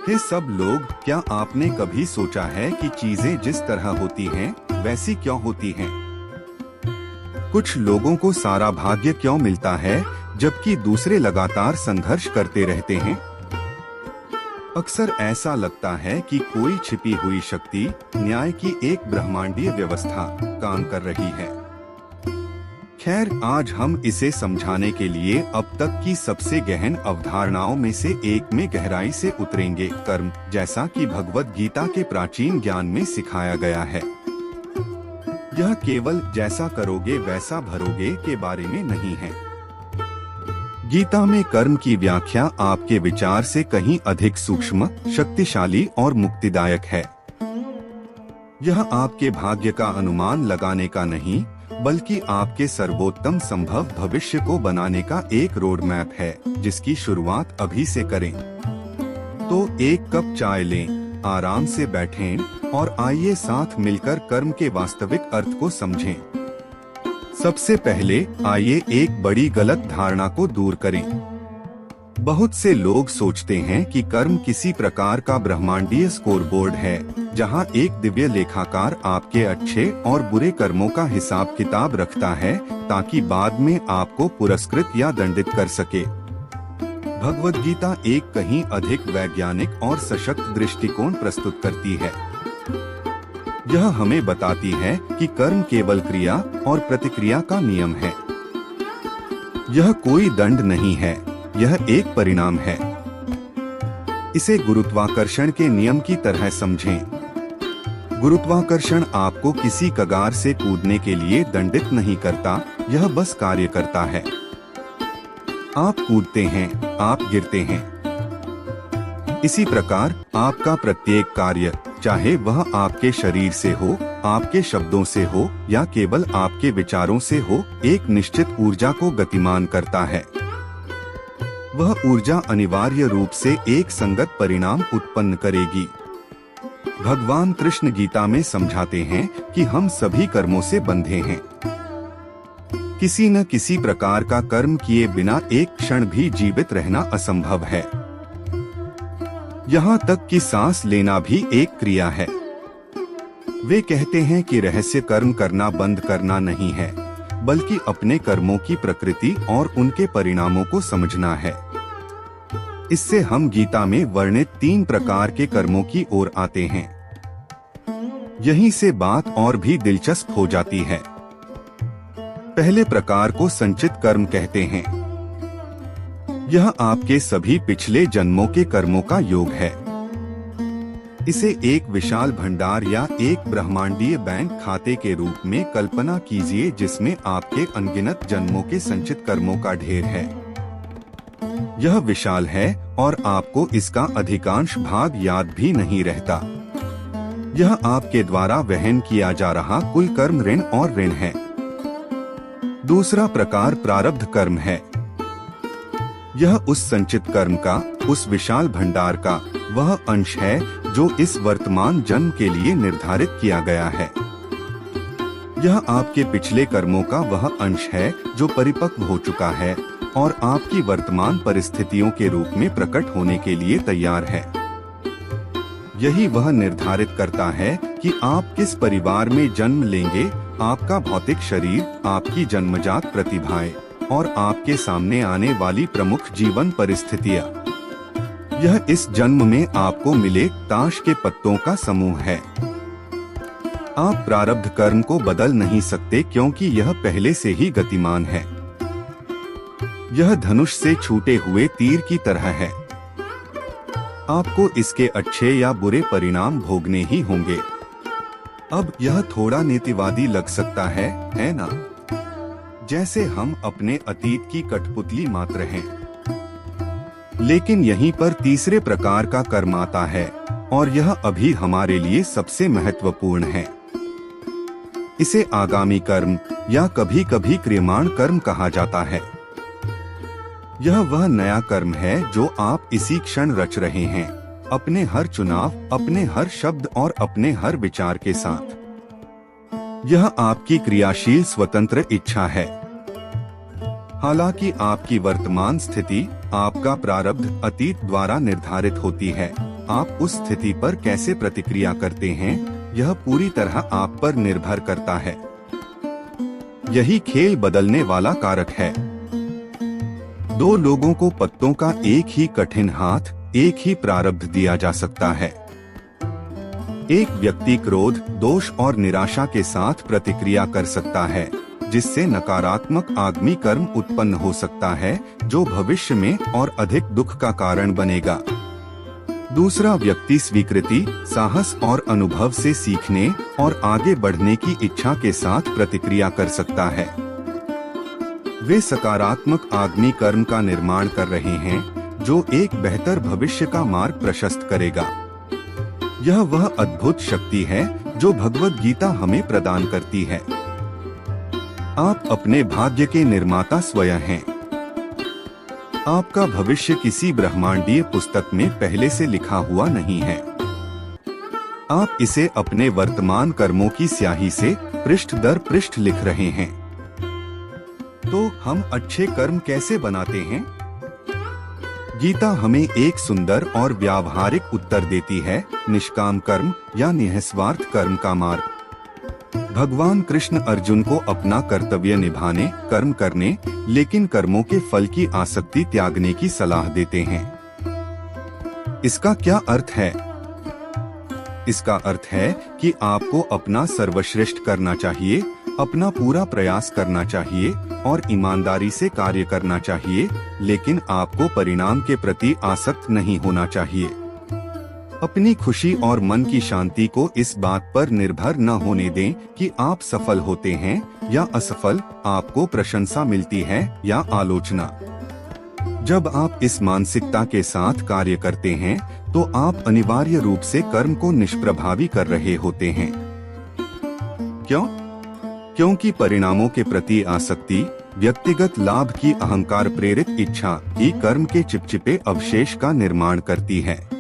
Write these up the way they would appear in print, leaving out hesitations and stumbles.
हे सब लोग, क्या आपने कभी सोचा है कि चीजें जिस तरह होती हैं, वैसी क्यों होती हैं? कुछ लोगों को सारा भाग्य क्यों मिलता है, जबकि दूसरे लगातार संघर्ष करते रहते हैं? अक्सर ऐसा लगता है कि कोई छिपी हुई शक्ति, न्याय की एक ब्रह्मांडीय व्यवस्था काम कर रही है। खैर, आज हम इसे समझाने के लिए अब तक की सबसे गहन अवधारणाओं में से एक में गहराई से उतरेंगे। कर्म, जैसा कि भगवत गीता के प्राचीन ज्ञान में सिखाया गया है, यह केवल जैसा करोगे वैसा भरोगे के बारे में नहीं है। गीता में कर्म की व्याख्या आपके विचार से कहीं अधिक सूक्ष्म, शक्तिशाली और मुक्तिदायक है। यह आपके भाग्य का अनुमान लगाने का नहीं, बल्कि आपके सर्वोत्तम संभव भविष्य को बनाने का एक रोड मैप है, जिसकी शुरुआत अभी से करें। तो एक कप चाय लें, आराम से बैठें और आइए साथ मिलकर कर्म के वास्तविक अर्थ को समझें। सबसे पहले आइए एक बड़ी गलत धारणा को दूर करें। बहुत से लोग सोचते हैं कि कर्म किसी प्रकार का ब्रह्मांडीय स्कोरबोर्ड है, जहां एक दिव्य लेखाकार आपके अच्छे और बुरे कर्मों का हिसाब किताब रखता है, ताकि बाद में आपको पुरस्कृत या दंडित कर सके। भगवद गीता एक कहीं अधिक वैज्ञानिक और सशक्त दृष्टिकोण प्रस्तुत करती है। यह हमें बताती है कि कर्म केवल क्रिया और प्रतिक्रिया का नियम है। यह कोई दंड नहीं है, यह एक परिणाम है। इसे गुरुत्वाकर्षण के नियम की तरह समझें। गुरुत्वाकर्षण आपको किसी कगार से कूदने के लिए दंडित नहीं करता, यह बस कार्य करता है। आप कूदते हैं, आप गिरते हैं। इसी प्रकार आपका प्रत्येक कार्य, चाहे वह आपके शरीर से हो, आपके शब्दों से हो या केवल आपके विचारों से हो, एक निश्चित ऊर्जा को गतिमान करता है। वह ऊर्जा अनिवार्य रूप से एक संगत परिणाम उत्पन्न करेगी। भगवान कृष्ण गीता में समझाते हैं कि हम सभी कर्मों से बंधे हैं। किसी न किसी प्रकार का कर्म किए बिना एक क्षण भी जीवित रहना असंभव है। यहाँ तक कि सांस लेना भी एक क्रिया है। वे कहते हैं कि रहस्य कर्म करना बंद करना नहीं है, बल्कि अपने कर्मों की प्रकृति और उनके परिणामों को समझना है। इससे हम गीता में वर्णित 3 प्रकार के कर्मों की ओर आते हैं। यहीं से बात और भी दिलचस्प हो जाती है। पहले प्रकार को संचित कर्म कहते हैं। यह आपके सभी पिछले जन्मों के कर्मों का योग है। इसे एक विशाल भंडार या एक ब्रह्मांडीय बैंक खाते के रूप में कल्पना कीजिए, जिसमें आपके अनगिनत जन्मों के संचित कर्मों का ढेर है। यह विशाल है और आपको इसका अधिकांश भाग याद भी नहीं रहता। यह आपके द्वारा वहन किया जा रहा कुल कर्म ऋण और ऋण है। दूसरा प्रकार प्रारब्ध कर्म है। यह उस संचित कर्म का, उस विशाल भंडार का वह अंश है जो इस वर्तमान जन्म के लिए निर्धारित किया गया है। यह आपके पिछले कर्मों का वह अंश है जो परिपक्व हो चुका है और आपकी वर्तमान परिस्थितियों के रूप में प्रकट होने के लिए तैयार है। यही वह निर्धारित करता है कि आप किस परिवार में जन्म लेंगे, आपका भौतिक शरीर, आपकी जन्मजात प्रतिभाएं और आपके सामने आने वाली प्रमुख जीवन परिस्थितियां। यह इस जन्म में आपको मिले ताश के पत्तों का समूह है। आप प्रारब्ध कर्म को बदल नहीं सकते, क्योंकि यह पहले से ही गतिमान है। यह धनुष से छूटे हुए तीर की तरह है। आपको इसके अच्छे या बुरे परिणाम भोगने ही होंगे। अब यह थोड़ा नीतिवादी लग सकता है ना? जैसे हम अपने अतीत की कठपुतली मात्र हैं। लेकिन यहीं पर तीसरे प्रकार का कर्म आता है और यह अभी हमारे लिए सबसे महत्वपूर्ण है। इसे आगामी कर्म या कभी कभी क्रियमाण कर्म कहा जाता है। यह वह नया कर्म है जो आप इसी क्षण रच रहे हैं, अपने हर चुनाव, अपने हर शब्द और अपने हर विचार के साथ। यह आपकी क्रियाशील स्वतंत्र इच्छा है। हालांकि आपकी वर्तमान स्थिति आपका प्रारब्ध अतीत द्वारा निर्धारित होती है। आप उस स्थिति पर कैसे प्रतिक्रिया करते हैं, यह पूरी तरह आप पर निर्भर करता है। यही खेल बदलने वाला कारक है। दो लोगों को पत्तों का एक ही कठिन हाथ, एक ही प्रारब्ध दिया जा सकता है। एक व्यक्ति क्रोध, दोष और निराशा के साथ प्रतिक्रिया कर सकता है, जिससे नकारात्मक आगामी कर्म उत्पन्न हो सकता है, जो भविष्य में और अधिक दुख का कारण बनेगा। दूसरा व्यक्ति स्वीकृति, साहस और अनुभव से सीखने और आगे बढ़ने की इच्छा के साथ प्रतिक्रिया कर सकता है। वे सकारात्मक आगामी कर्म का निर्माण कर रहे हैं, जो एक बेहतर भविष्य का मार्ग प्रशस्त करेगा। यह वह अद्भुत शक्ति है जो भगवद गीता हमें प्रदान करती है। आप अपने भाग्य के निर्माता स्वयं हैं। आपका भविष्य किसी ब्रह्मांडीय पुस्तक में पहले से लिखा हुआ नहीं है। आप इसे अपने वर्तमान कर्मों की स्याही से पृष्ठ दर पृष्ठ लिख रहे हैं। तो हम अच्छे कर्म कैसे बनाते हैं? गीता हमें एक सुंदर और व्यावहारिक उत्तर देती है, निष्काम कर्म या निस्वार्थ कर्म का मार्ग। भगवान कृष्ण अर्जुन को अपना कर्तव्य निभाने, कर्म करने, लेकिन कर्मों के फल की आसक्ति त्यागने की सलाह देते हैं। इसका क्या अर्थ है? इसका अर्थ है कि आपको अपना सर्वश्रेष्ठ करना चाहिए, अपना पूरा प्रयास करना चाहिए और ईमानदारी से कार्य करना चाहिए, लेकिन आपको परिणाम के प्रति आसक्त नहीं होना चाहिए। अपनी खुशी और मन की शांति को इस बात पर निर्भर न होने दें कि आप सफल होते हैं या असफल, आपको प्रशंसा मिलती है या आलोचना। जब आप इस मानसिकता के साथ कार्य करते हैं, तो आप अनिवार्य रूप से कर्म को निष्प्रभावी कर रहे होते हैं। क्यों? क्योंकि परिणामों के प्रति आसक्ति, व्यक्तिगत लाभ की अहंकार प्रेरित इच्छा ही कर्म के चिपचिपे अवशेष का निर्माण करती है।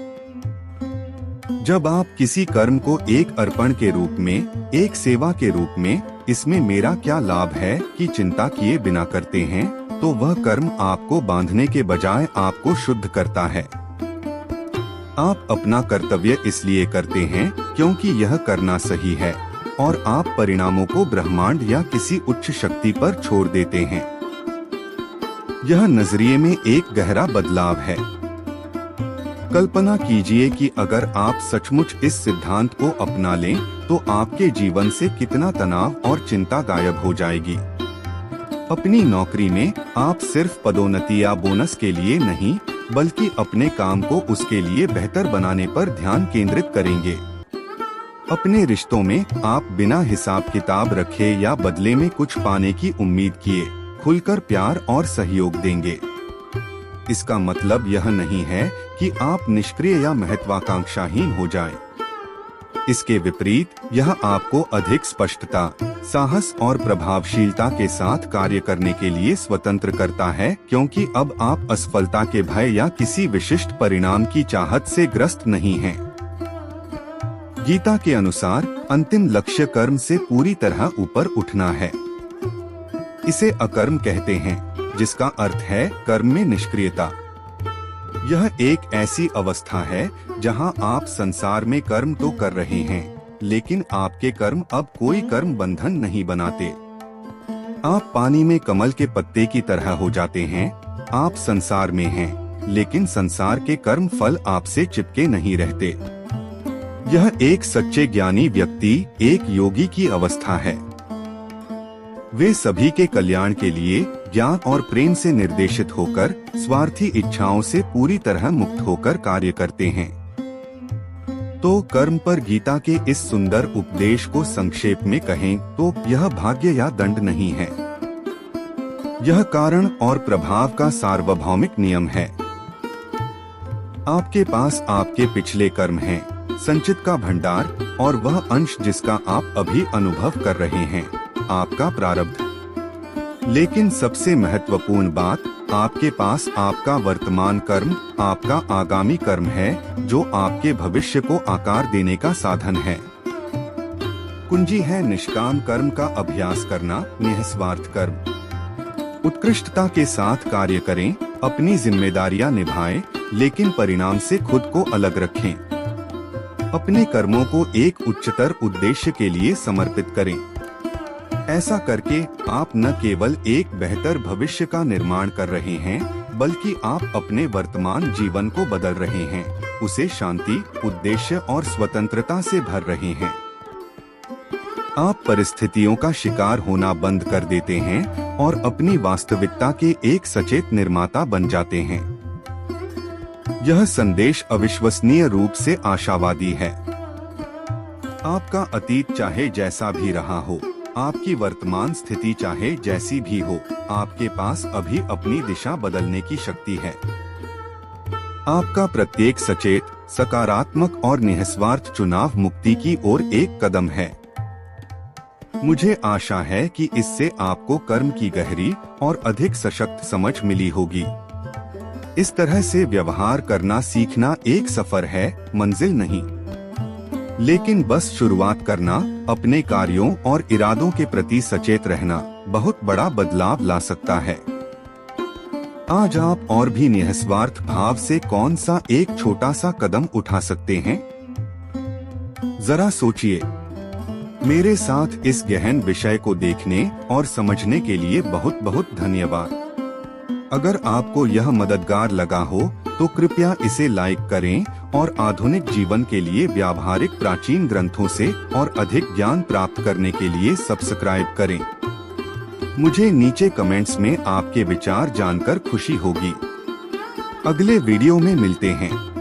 जब आप किसी कर्म को एक अर्पण के रूप में, एक सेवा के रूप में, इसमें मेरा क्या लाभ है कि चिंता किए बिना करते हैं, तो वह कर्म आपको बांधने के बजाय आपको शुद्ध करता है। आप अपना कर्तव्य इसलिए करते हैं क्योंकि यह करना सही है, और आप परिणामों को ब्रह्मांड या किसी उच्च शक्ति पर छोड़ देते हैं। यह नजरिए में एक गहरा बदलाव है। कल्पना कीजिए कि अगर आप सचमुच इस सिद्धांत को अपना लें, तो आपके जीवन से कितना तनाव और चिंता गायब हो जाएगी। अपनी नौकरी में आप सिर्फ पदोन्नति या बोनस के लिए नहीं, बल्कि अपने काम को उसके लिए बेहतर बनाने पर ध्यान केंद्रित करेंगे। अपने रिश्तों में आप बिना हिसाब किताब रखे या बदले में कुछ पाने की उम्मीद किए खुलकर प्यार और सहयोग देंगे। इसका मतलब यह नहीं है कि आप निष्क्रिय या महत्वाकांक्षाहीन हो जाएं। इसके विपरीत यह आपको अधिक स्पष्टता, साहस और प्रभावशीलता के साथ कार्य करने के लिए स्वतंत्र करता है, क्योंकि अब आप असफलता के भय या किसी विशिष्ट परिणाम की चाहत से ग्रस्त नहीं हैं। गीता के अनुसार अंतिम लक्ष्य कर्म से पूरी तरह ऊपर उठना है। इसे अकर्म कहते हैं, जिसका अर्थ है कर्म में निष्क्रियता। यह एक ऐसी अवस्था है जहां आप संसार में कर्म तो कर रहे हैं, लेकिन आपके कर्म अब कोई कर्म बंधन नहीं बनाते। आप पानी में कमल के पत्ते की तरह हो जाते हैं। आप संसार में हैं, लेकिन संसार के कर्म फल आपसे चिपके नहीं रहते। यह एक सच्चे ज्ञानी व्यक्ति, एक योगी की अवस्था है। वे सभी के कल्याण के लिए ज्ञान और प्रेम से निर्देशित होकर स्वार्थी इच्छाओं से पूरी तरह मुक्त होकर कार्य करते हैं। तो कर्म पर गीता के इस सुंदर उपदेश को संक्षेप में कहें तो यह भाग्य या दंड नहीं है। यह कारण और प्रभाव का सार्वभौमिक नियम है। आपके पास आपके पिछले कर्म हैं, संचित का भंडार और वह अंश जिसका आप अभी अनुभव कर रहे हैं, आपका प्रारब्ध। लेकिन सबसे महत्वपूर्ण बात, आपके पास आपका वर्तमान कर्म, आपका आगामी कर्म है, जो आपके भविष्य को आकार देने का साधन है। कुंजी है निष्काम कर्म का अभ्यास करना, निस्वार्थ कर्म। उत्कृष्टता के साथ कार्य करें, अपनी जिम्मेदारियां निभाएं, लेकिन परिणाम से खुद को अलग रखें। अपने कर्मों को एक उच्चतर उद्देश्य के लिए समर्पित करें। ऐसा करके आप न केवल एक बेहतर भविष्य का निर्माण कर रहे हैं, बल्कि आप अपने वर्तमान जीवन को बदल रहे हैं, उसे शांति, उद्देश्य और स्वतंत्रता से भर रहे हैं। आप परिस्थितियों का शिकार होना बंद कर देते हैं और अपनी वास्तविकता के एक सचेत निर्माता बन जाते हैं। यह संदेश अविश्वसनीय रूप से आशावादी है। आपका अतीत चाहे जैसा भी रहा हो, आपकी वर्तमान स्थिति चाहे जैसी भी हो, आपके पास अभी अपनी दिशा बदलने की शक्ति है। आपका प्रत्येक सचेत, सकारात्मक और निस्वार्थ चुनाव मुक्ति की ओर एक कदम है। मुझे आशा है कि इससे आपको कर्म की गहरी और अधिक सशक्त समझ मिली होगी। इस तरह से व्यवहार करना सीखना एक सफर है, मंजिल नहीं। लेकिन बस शुरुआत करना, अपने कार्यों और इरादों के प्रति सचेत रहना बहुत बड़ा बदलाव ला सकता है। आज आप और भी निस्वार्थ भाव से कौन सा एक छोटा सा कदम उठा सकते हैं? जरा सोचिए। मेरे साथ इस गहन विषय को देखने और समझने के लिए बहुत बहुत धन्यवाद। अगर आपको यह मददगार लगा हो तो कृपया इसे लाइक करें और आधुनिक जीवन के लिए व्यावहारिक प्राचीन ग्रंथों से और अधिक ज्ञान प्राप्त करने के लिए सब्सक्राइब करें। मुझे नीचे कमेंट्स में आपके विचार जानकर खुशी होगी। अगले वीडियो में मिलते हैं।